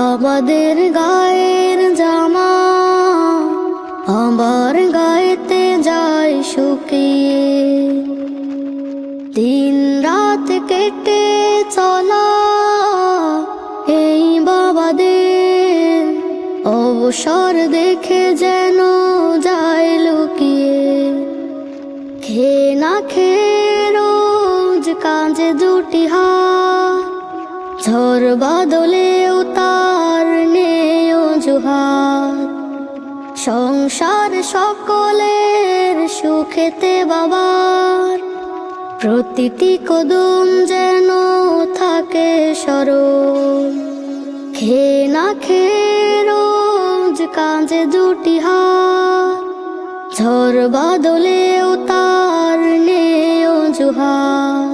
বাবাদের গায়ের জামা আমার গায়েতে যায় শুকিয়ে, দিন রাত কেটে চলা এই বাবাদের অবসর দেখে যেন যায় লুকিয়ে। খেয়ে না খেয়ে রোজ কাঁধে দুটি হাত, ঝড় বাদলেও তার নেই অজুহাত। সংসার সকলের সুখেতে বাবার প্রতিটি কদম যেন থাকে স্মরণ। খেয়ে না খেয়ে রোজ কাঁধে দুটি হাত, ঝড় বাদলেও তার নেই অজুহাত।